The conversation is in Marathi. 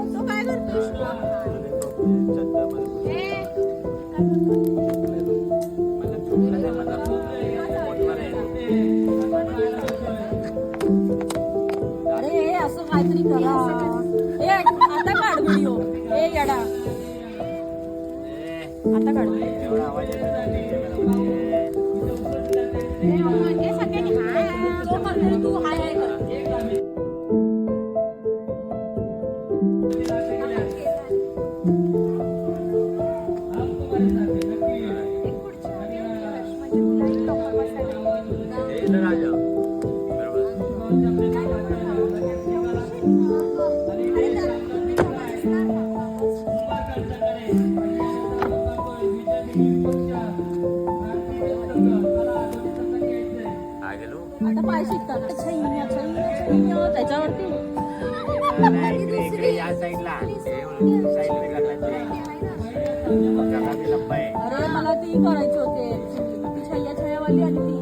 तो काय करतो? अरे असं काहीतरी करा. आता काढ व्हिडिओ. येडा आता काढ. तो म्हणतो तू हाय हाय कर. आता पाय शिकतात त्याच्यावरती या साईडला अरे मला ती करायची होती छय्या छय्यावाली आणि ती